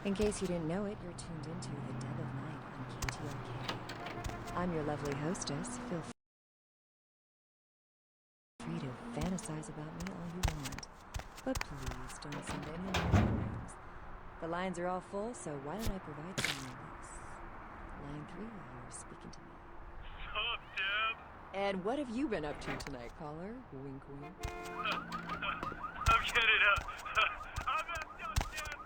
In case you didn't know it, you're tuned into The Dead of Night on KTRK. I'm your lovely hostess. Feel free to fantasize about me all you want. But please don't send any names. The lines are all full, so why don't I provide some notes? Line 3, you're speaking to me. Sup, Deb? And what have you been up to tonight, caller? Wink, wink. I'm getting up. I'm not done, Deb.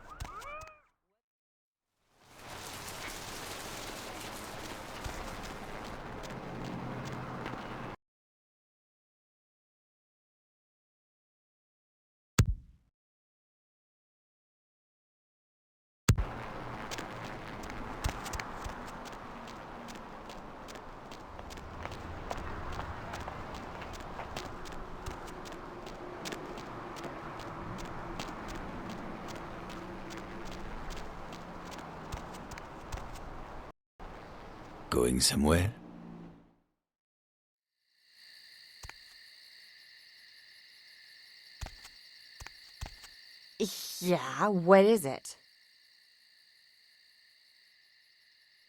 Going somewhere? Yeah, what is it?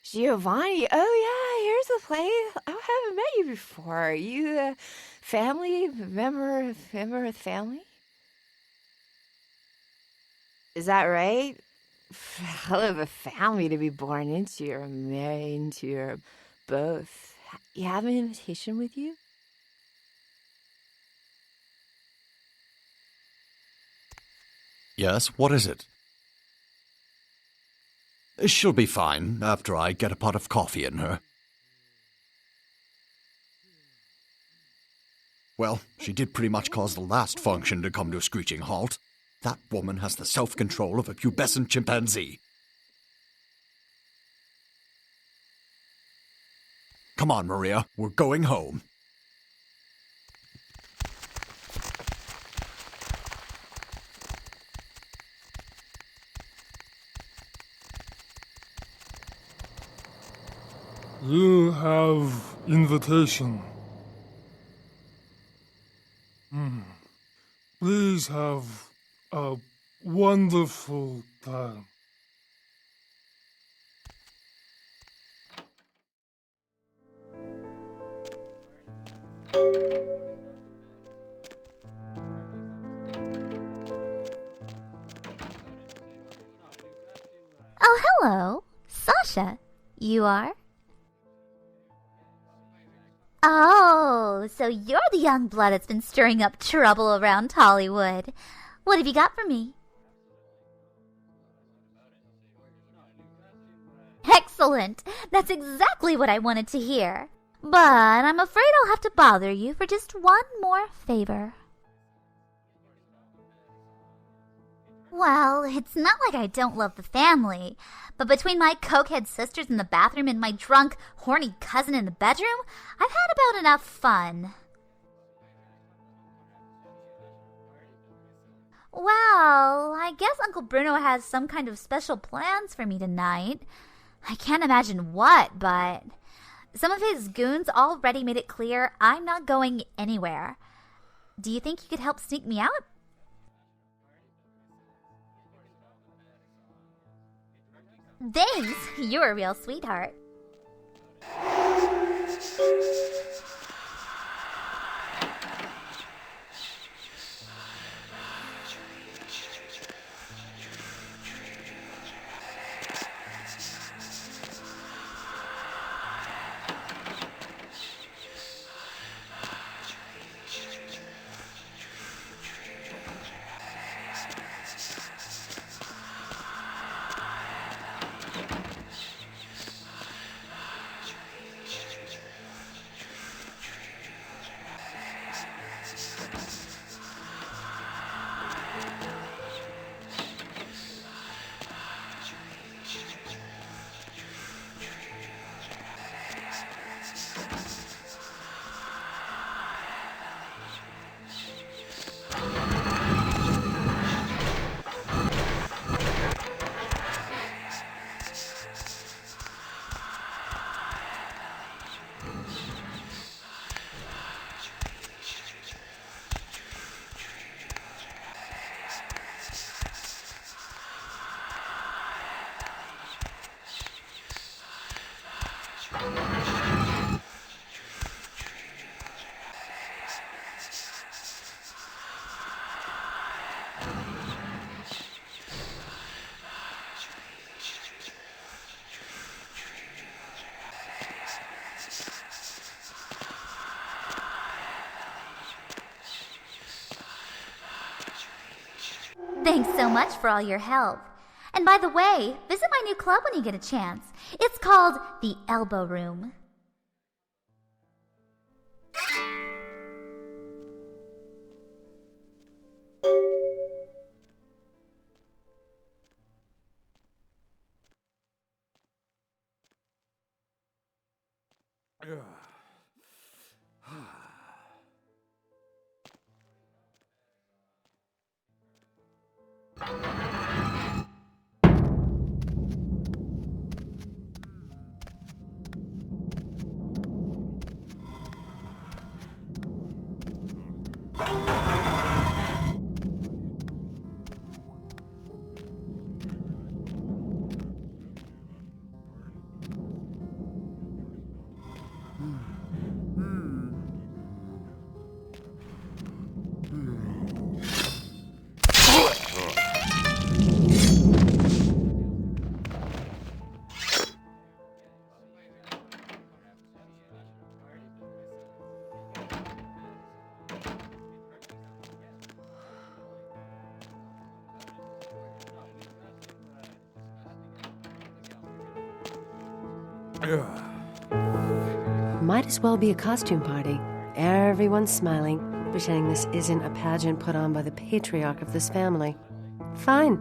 Giovanni, oh yeah, here's the place. I haven't met you before. You, family, member of the family? Is that right? Hell of a family to be born into or married into or both. You have an invitation with you? Yes, what is it? She'll be fine after I get a pot of coffee in her. Well, she did pretty much cause the last function to come to a screeching halt. That woman has the self-control of a pubescent chimpanzee. Come on, Maria, we're going home. You have invitation. Please have a wonderful time. Oh, hello. Sasha. You are? Oh, so you're the young blood that's been stirring up trouble around Hollywood. What have you got for me? Excellent. That's exactly what I wanted to hear. But I'm afraid I'll have to bother you for just one more favor. Well, it's not like I don't love the family, but between my cokehead sisters in the bathroom and my drunk, horny cousin in the bedroom, I've had about enough fun. Well, I guess Uncle Bruno has some kind of special plans for me tonight. I can't imagine what, but some of his goons already made it clear I'm not going anywhere. Do you think you could help sneak me out? Thanks, you're a real sweetheart. Thanks so much for all your help. And by the way, visit my new club when you get a chance. It's called the Elbow Room. Might as well be a costume party. Everyone's smiling, pretending this isn't a pageant put on by the patriarch of this family. Fine.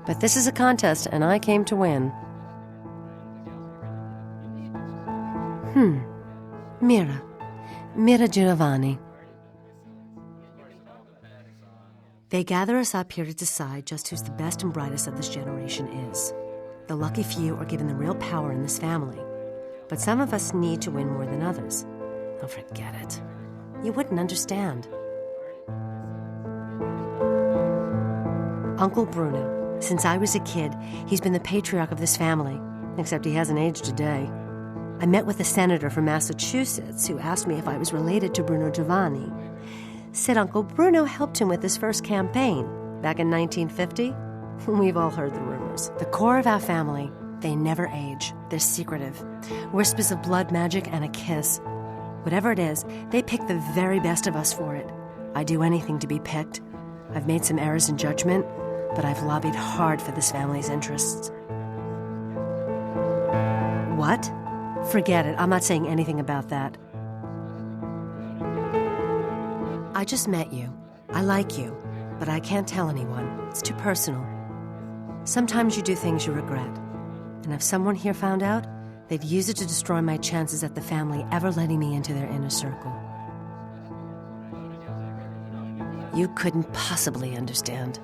But this is a contest, and I came to win. Mira Giovanni. They gather us up here to decide just who's the best and brightest of this generation is. The lucky few are given the real power in this family. But some of us need to win more than others. Oh, forget it. You wouldn't understand. Uncle Bruno. Since I was a kid, he's been the patriarch of this family, except he hasn't aged a day. I met with a senator from Massachusetts who asked me if I was related to Bruno Giovanni. Said Uncle Bruno helped him with his first campaign back in 1950. We've all heard the rumors. The core of our family, they never age. They're secretive. Whispers of blood magic and a kiss. Whatever it is, they pick the very best of us for it. I'd do anything to be picked. I've made some errors in judgment, but I've lobbied hard for this family's interests. What? Forget it. I'm not saying anything about that. I just met you. I like you, but I can't tell anyone. It's too personal. Sometimes you do things you regret. And if someone here found out, they'd use it to destroy my chances at the family ever letting me into their inner circle. You couldn't possibly understand.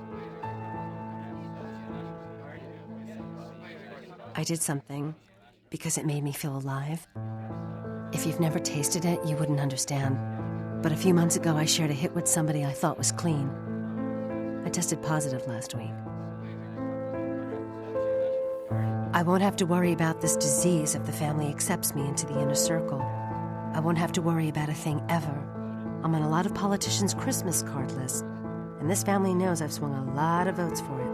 I did something because it made me feel alive. If you've never tasted it, you wouldn't understand. But a few months ago, I shared a hit with somebody I thought was clean. I tested positive last week. I won't have to worry about this disease if the family accepts me into the inner circle. I won't have to worry about a thing ever. I'm on a lot of politicians' Christmas card lists, and this family knows I've swung a lot of votes for it.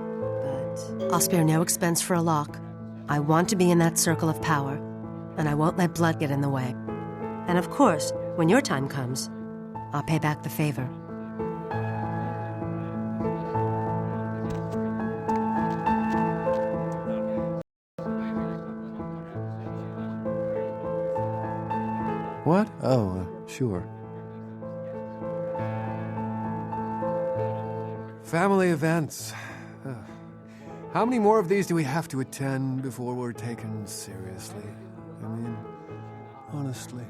But I'll spare no expense for a lock. I want to be in that circle of power, and I won't let blood get in the way. And of course, when your time comes, I'll pay back the favor. What? Oh, sure. Family events. How many more of these do we have to attend before we're taken seriously? I mean, honestly.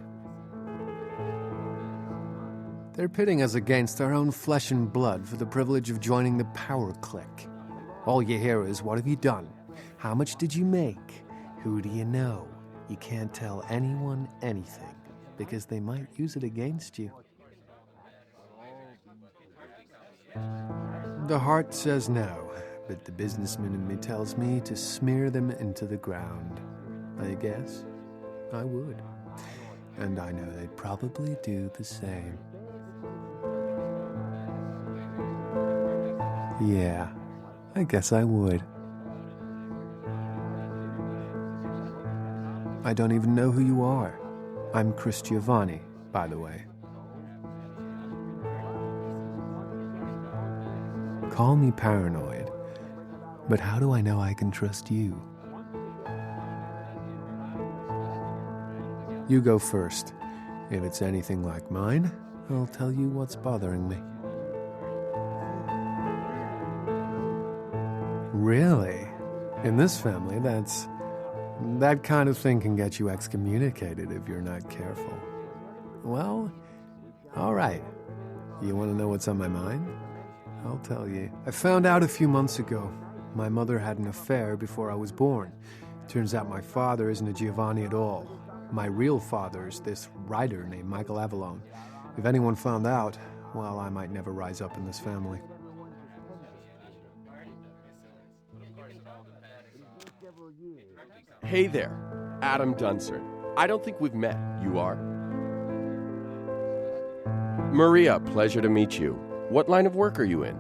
They're pitting us against our own flesh and blood for the privilege of joining the power clique. All you hear is, what have you done? How much did you make? Who do you know? You can't tell anyone anything, because they might use it against you. The heart says no, but the businessman in me tells me to smear them into the ground. I guess I would. And I know they'd probably do the same. Yeah, I guess I would. I don't even know who you are. I'm Chris Giovanni, by the way. Call me paranoid, but how do I know I can trust you? You go first. If it's anything like mine, I'll tell you what's bothering me. Really? In this family, that kind of thing can get you excommunicated if you're not careful. Well, all right. You want to know what's on my mind? I'll tell you. I found out a few months ago. My mother had an affair before I was born. Turns out my father isn't a Giovanni at all. My real father's this writer named Michael Avalone. If anyone found out, well, I might never rise up in this family. Hey there, Adam Dunsern. I don't think we've met. You are? Maria, pleasure to meet you. What line of work are you in?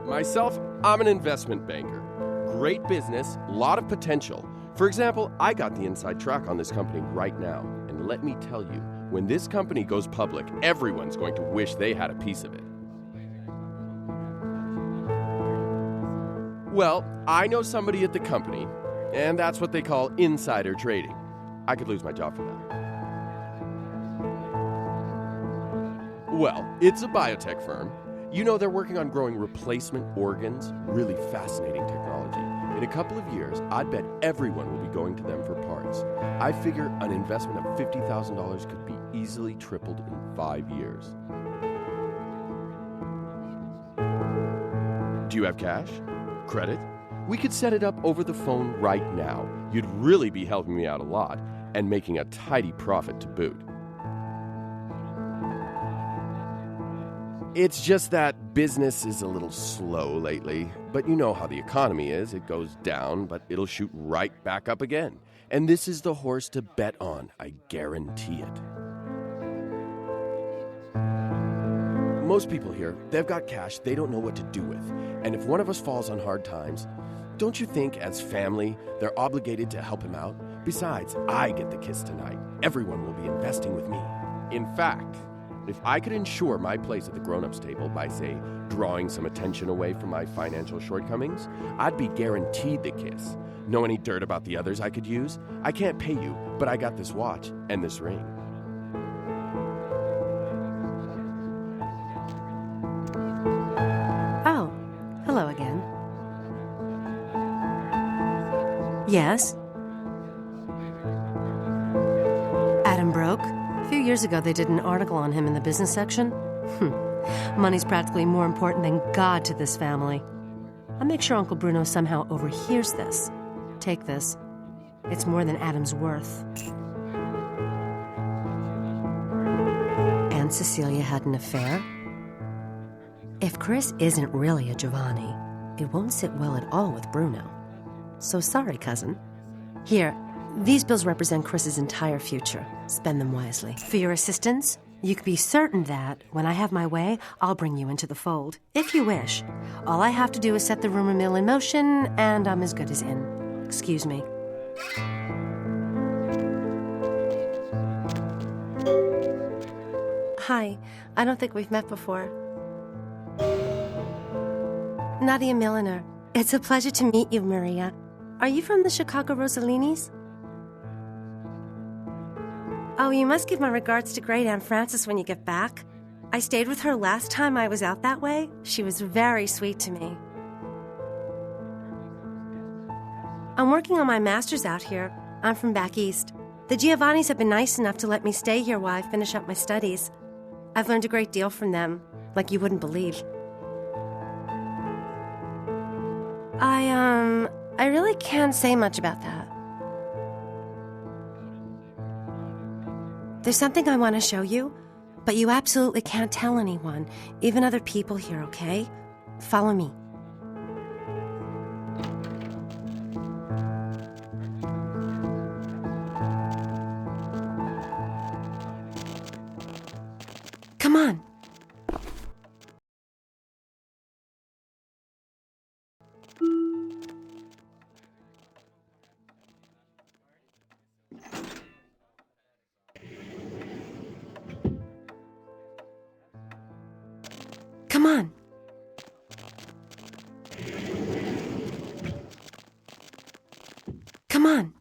Myself, I'm an investment banker. Great business, lot of potential. For example, I got the inside track on this company right now. And let me tell you, when this company goes public, everyone's going to wish they had a piece of it. Well, I know somebody at the company, and that's what they call insider trading. I could lose my job for that. Well, it's a biotech firm. You know, they're working on growing replacement organs. Really fascinating technology. In a couple of years, I'd bet everyone will be going to them for parts. I figure an investment of $50,000 could be easily tripled in 5 years. Do you have cash? Credit? We could set it up over the phone right now. You'd really be helping me out a lot, and making a tidy profit to boot. It's just that business is a little slow lately, but you know how the economy is. It goes down, but it'll shoot right back up again. And this is the horse to bet on, I guarantee it. Most people here, they've got cash they don't know what to do with. And if one of us falls on hard times, don't you think as family, they're obligated to help him out? Besides, I get the kiss tonight. Everyone will be investing with me. In fact, if I could ensure my place at the grown-ups table by, say, drawing some attention away from my financial shortcomings, I'd be guaranteed the kiss. Know any dirt about the others I could use? I can't pay you, but I got this watch and this ring. Oh, hello again. Yes? Adam broke? A few years ago, they did an article on him in the business section. Money's practically more important than God to this family. I'll make sure Uncle Bruno somehow overhears this. Take this. It's more than Adam's worth. Aunt Cecilia had an affair? If Chris isn't really a Giovanni, it won't sit well at all with Bruno. So sorry, cousin. Here, these bills represent Chris's entire future. Spend them wisely. For your assistance, you can be certain that, when I have my way, I'll bring you into the fold, if you wish. All I have to do is set the rumor mill in motion, and I'm as good as in. Excuse me. Hi, I don't think we've met before. Nadia Milliner. It's a pleasure to meet you, Maria. Are you from the Chicago Rosalinis? Oh, you must give my regards to Great Aunt Frances when you get back. I stayed with her last time I was out that way. She was very sweet to me. I'm working on my master's out here. I'm from back east. The Giovannis have been nice enough to let me stay here while I finish up my studies. I've learned a great deal from them, like you wouldn't believe. I really can't say much about that. There's something I want to show you, but you absolutely can't tell anyone, even other people here, okay? Follow me. Come on. Come on. Come on.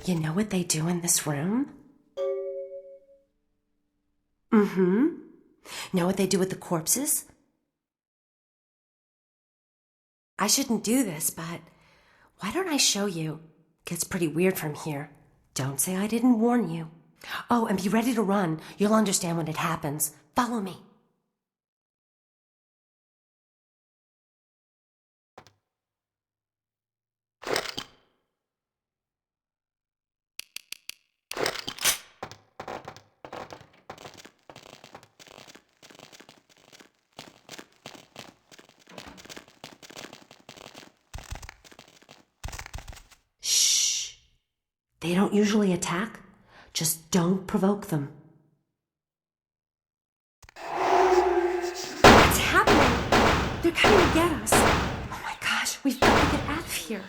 You know what they do in this room? Mm-hmm. Know what they do with the corpses? I shouldn't do this, but why don't I show you? Gets pretty weird from here. Don't say I didn't warn you. Oh, and be ready to run. You'll understand when it happens. Follow me. Shh. They don't usually attack. Just don't provoke them. What's happening? They're coming to get us. Oh my gosh, we've got to get out of here.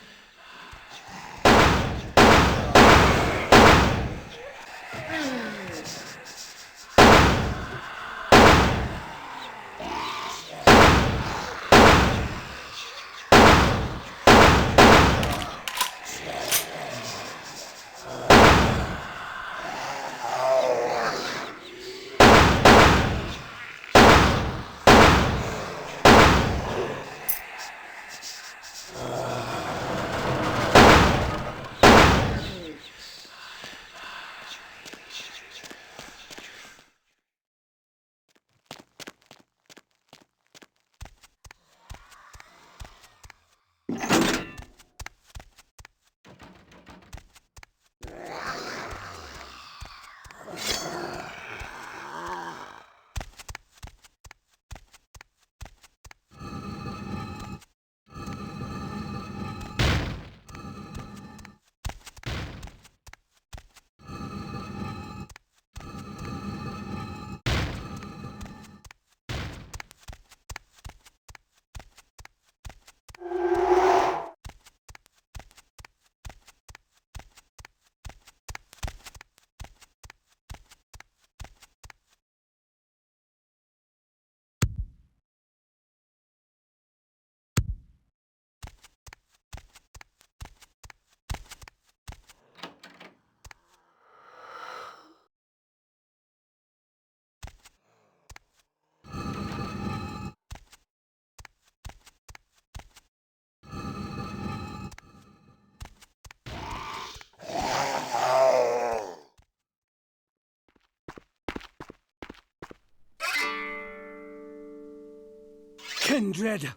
Kindred,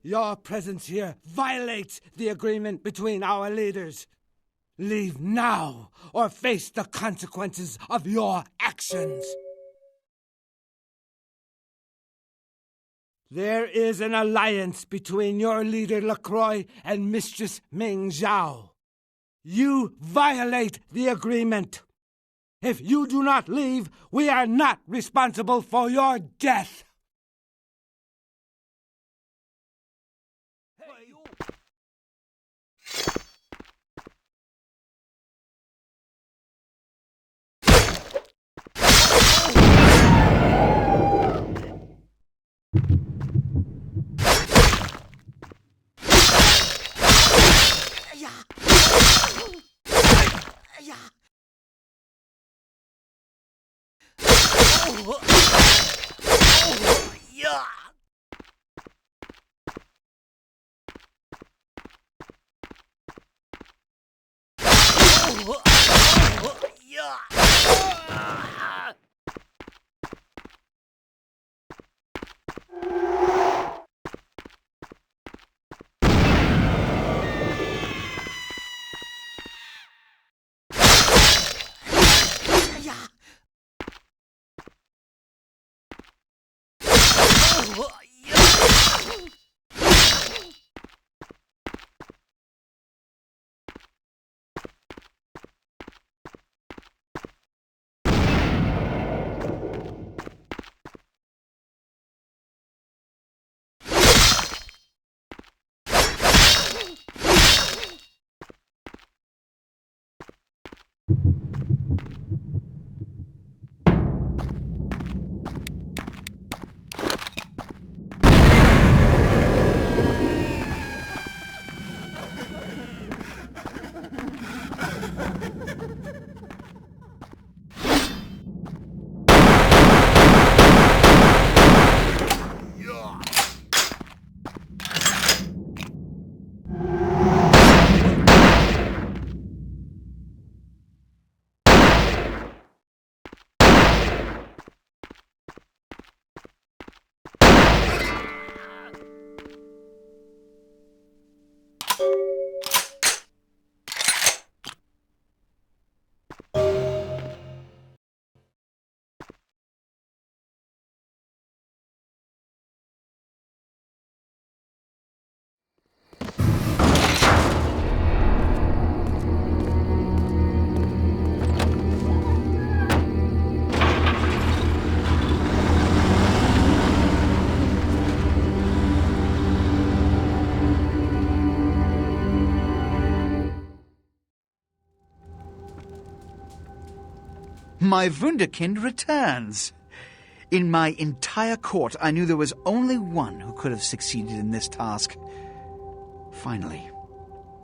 your presence here violates the agreement between our leaders. Leave now or face the consequences of your actions. There is an alliance between your leader LaCroix and Mistress Ming Zhao. You violate the agreement. If you do not leave, we are not responsible for your death. My Wunderkind returns. In my entire court, I knew there was only one who could have succeeded in this task. Finally,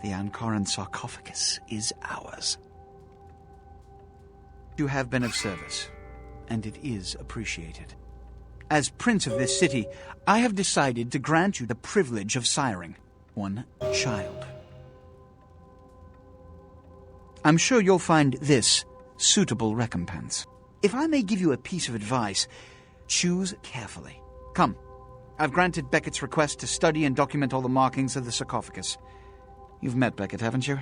the Ankaran sarcophagus is ours. You have been of service, and it is appreciated. As prince of this city, I have decided to grant you the privilege of siring one child. I'm sure you'll find this suitable recompense. If I may give you a piece of advice, choose carefully. Come, I've granted Beckett's request to study and document all the markings of the sarcophagus. You've met Beckett, haven't you?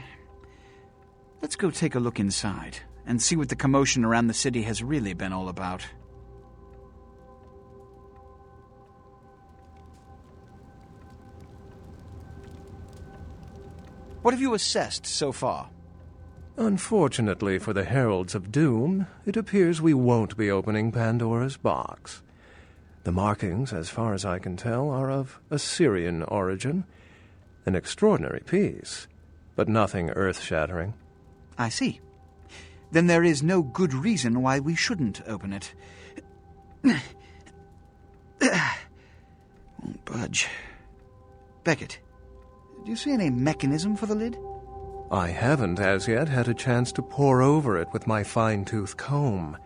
Let's go take a look inside and see what the commotion around the city has really been all about. What have you assessed so far? Unfortunately for the Heralds of Doom, it appears we won't be opening Pandora's box. The markings, as far as I can tell, are of Assyrian origin. An extraordinary piece, but nothing earth-shattering. I see. Then there is no good reason why we shouldn't open it. Won't budge. Beckett, do you see any mechanism for the lid? I haven't as yet had a chance to pore over it with my fine-tooth comb.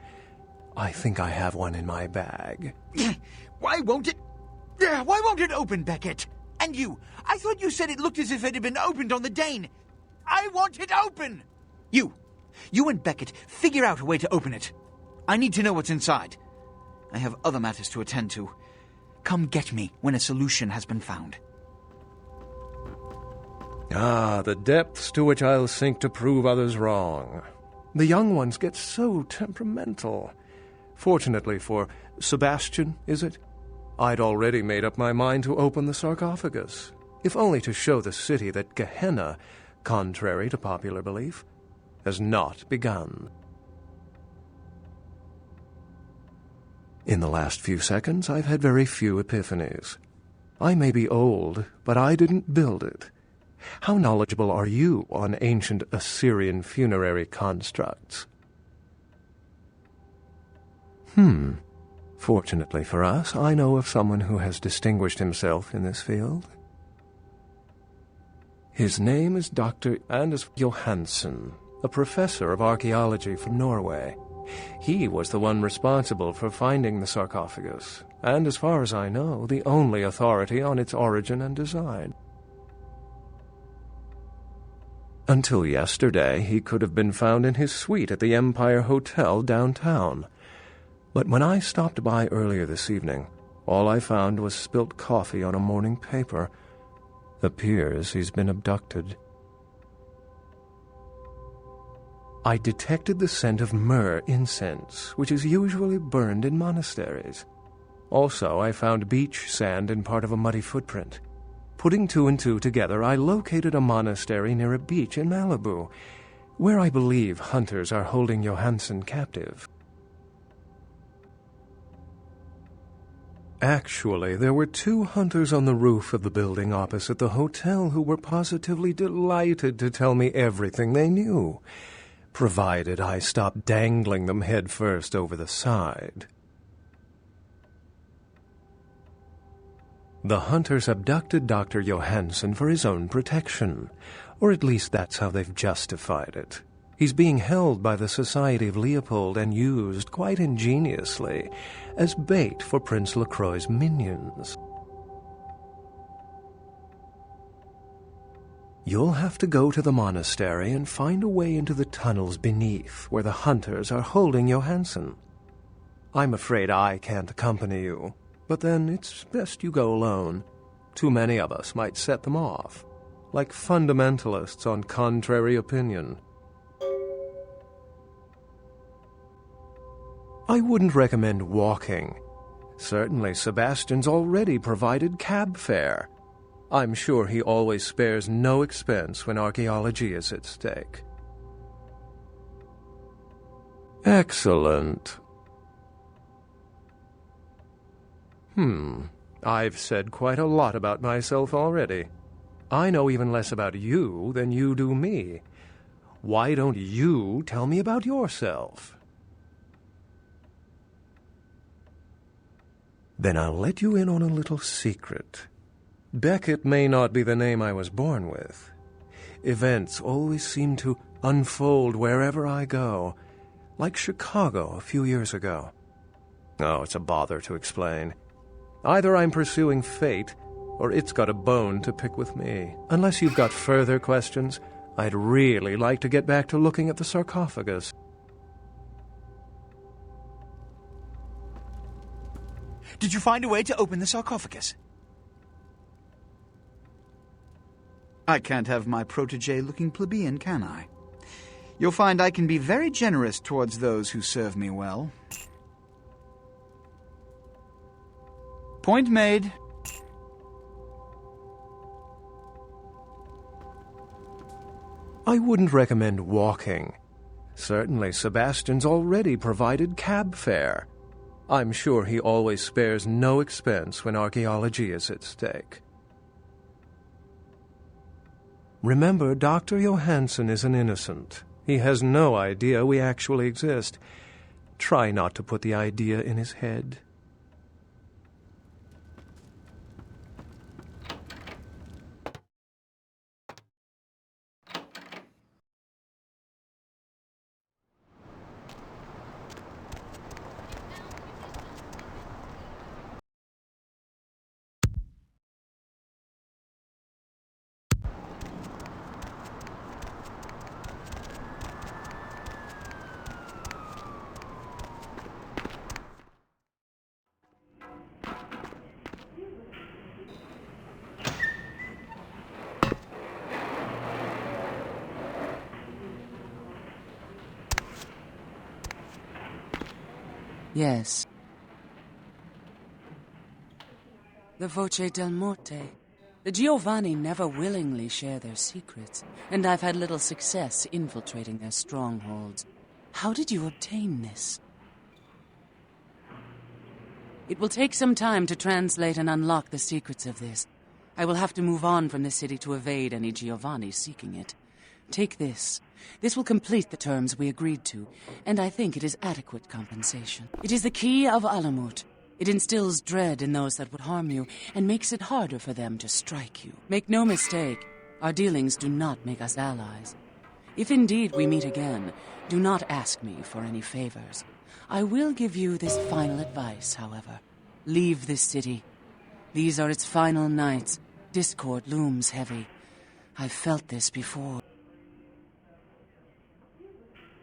I think I have one in my bag. Why won't it open, Beckett? And you, I thought you said it looked as if it had been opened on the Dane. I want it open! You and Beckett, figure out a way to open it. I need to know what's inside. I have other matters to attend to. Come get me when a solution has been found. Ah, the depths to which I'll sink to prove others wrong. The young ones get so temperamental. Fortunately for Sebastian, is it? I'd already made up my mind to open the sarcophagus, if only to show the city that Gehenna, contrary to popular belief, has not begun. In the last few seconds, I've had very few epiphanies. I may be old, but I didn't build it. How knowledgeable are you on ancient Assyrian funerary constructs? Fortunately for us, I know of someone who has distinguished himself in this field. His name is Dr. Anders Johansen, a professor of archaeology from Norway. He was the one responsible for finding the sarcophagus, and as far as I know, the only authority on its origin and design. Until yesterday, he could have been found in his suite at the Empire Hotel downtown. But when I stopped by earlier this evening, all I found was spilt coffee on a morning paper. Appears he's been abducted. I detected the scent of myrrh incense, which is usually burned in monasteries. Also, I found beach sand in part of a muddy footprint. Putting two and two together, I located a monastery near a beach in Malibu, where I believe hunters are holding Johansen captive. Actually, there were 2 hunters on the roof of the building opposite the hotel who were positively delighted to tell me everything they knew, provided I stopped dangling them head first over the side. The hunters abducted Dr. Johansen for his own protection, or at least that's how they've justified it. He's being held by the Society of Leopold and used, quite ingeniously, as bait for Prince Lacroix's minions. You'll have to go to the monastery and find a way into the tunnels beneath, where the hunters are holding Johansen. I'm afraid I can't accompany you. But then it's best you go alone. Too many of us might set them off, like fundamentalists on contrary opinion. I wouldn't recommend walking. Certainly Sebastian's already provided cab fare. I'm sure he always spares no expense when archaeology is at stake. Excellent. I've said quite a lot about myself already. I know even less about you than you do me. Why don't you tell me about yourself? Then I'll let you in on a little secret. Beckett may not be the name I was born with. Events always seem to unfold wherever I go, like Chicago a few years ago. Oh, it's a bother to explain. Either I'm pursuing fate, or it's got a bone to pick with me. Unless you've got further questions, I'd really like to get back to looking at the sarcophagus. Did you find a way to open the sarcophagus? I can't have my protege looking plebeian, can I? You'll find I can be very generous towards those who serve me well. Point made. I wouldn't recommend walking. Certainly, Sebastian's already provided cab fare. I'm sure he always spares no expense when archaeology is at stake. Remember, Dr. Johansson is an innocent. He has no idea we actually exist. Try not to put the idea in his head. Yes. The Voce del Morte. The Giovanni never willingly share their secrets, and I've had little success infiltrating their strongholds. How did you obtain this? It will take some time to translate and unlock the secrets of this. I will have to move on from the city to evade any Giovanni seeking it. Take this. This will complete the terms we agreed to, and I think it is adequate compensation. It is the key of Alamut. It instills dread in those that would harm you, and makes it harder for them to strike you. Make no mistake, our dealings do not make us allies. If indeed we meet again, do not ask me for any favors. I will give you this final advice, however. Leave this city. These are its final nights. Discord looms heavy. I've felt this before.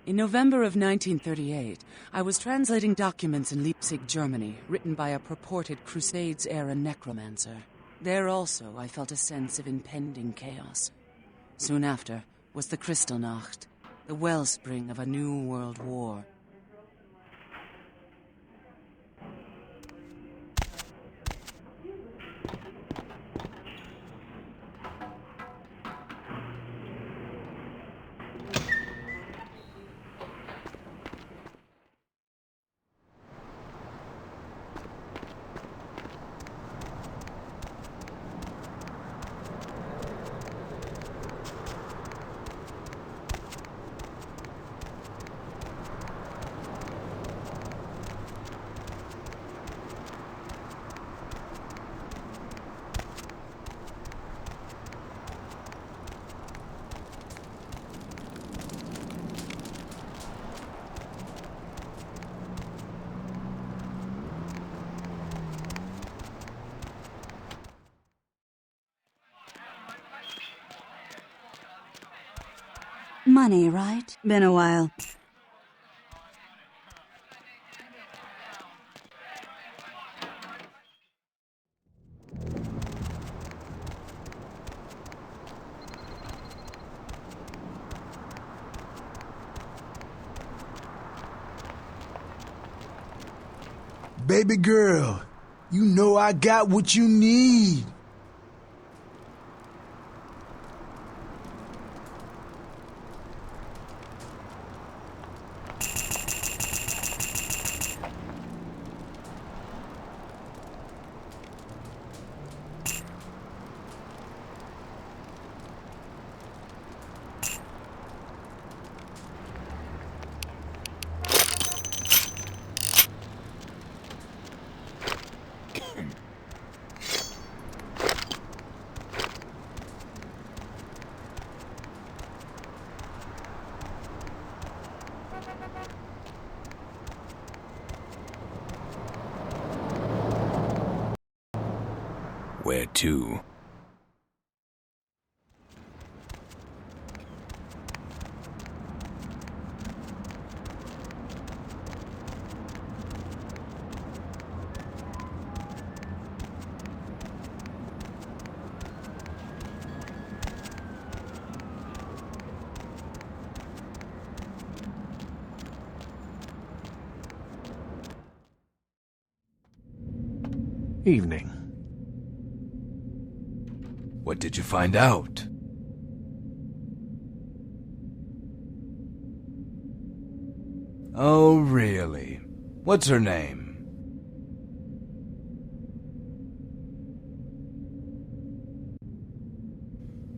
In November of 1938, I was translating documents in Leipzig, Germany, written by a purported Crusades-era necromancer. There also, I felt a sense of impending chaos. Soon after was the Kristallnacht, the wellspring of a new world war. Money, right? Been a while. Baby girl, you know I got what you need. Where to? Evening. What did you find out? Oh, really? What's her name?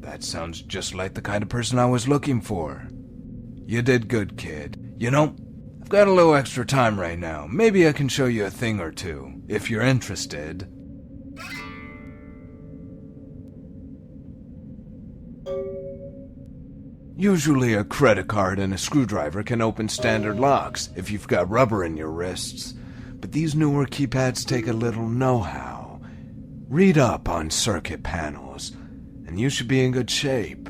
That sounds just like the kind of person I was looking for. You did good, kid. You know, I've got a little extra time right now. Maybe I can show you a thing or two, if you're interested. Usually a credit card and a screwdriver can open standard locks if you've got rubber in your wrists. But these newer keypads take a little know-how. Read up on circuit panels, and you should be in good shape.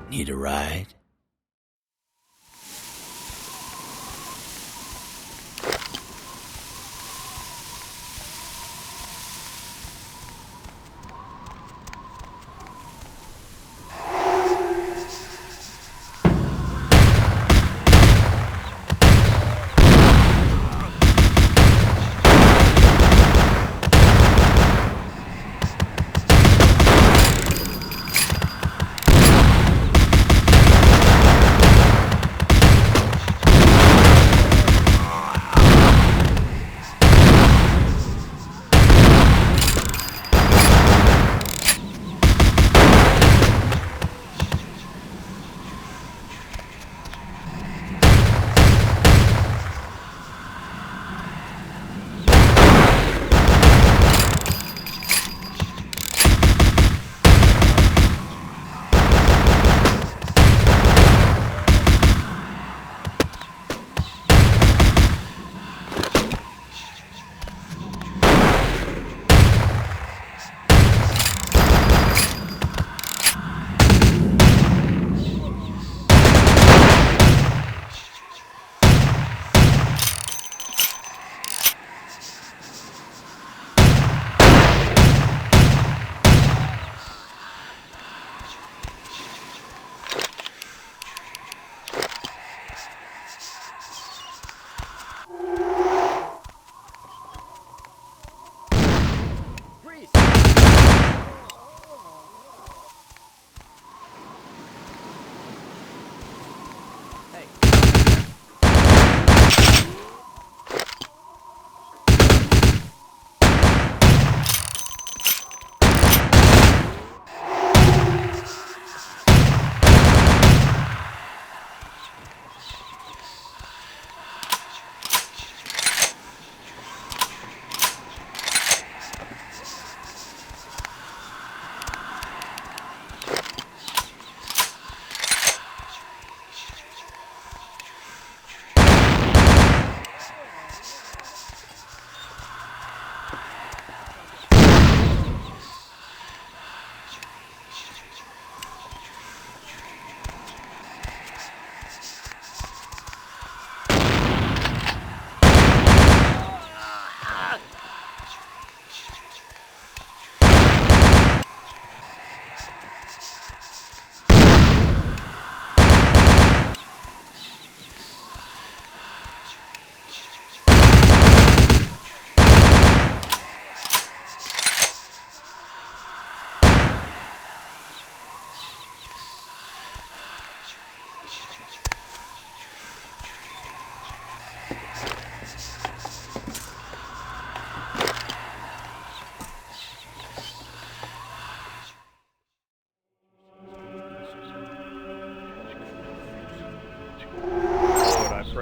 Need a ride?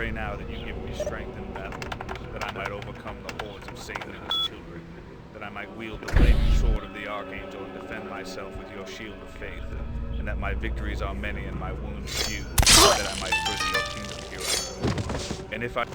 pray now that you give me strength in battle, that I might overcome the hordes of Satan and his children, that I might wield the flaming sword of the Archangel and defend myself with your shield of faith, and that my victories are many and my wounds few, that I might further your kingdom here on earth. And if I...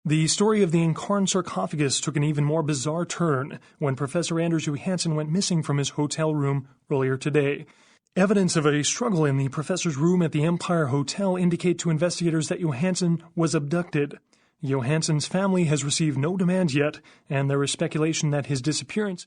The story of the Incarn sarcophagus took an even more bizarre turn when Professor Anders Johansson went missing from his hotel room earlier today. Evidence of a struggle in the professor's room at the Empire Hotel indicate to investigators that Johansson was abducted. Johansson's family has received no demand yet, and there is speculation that his disappearance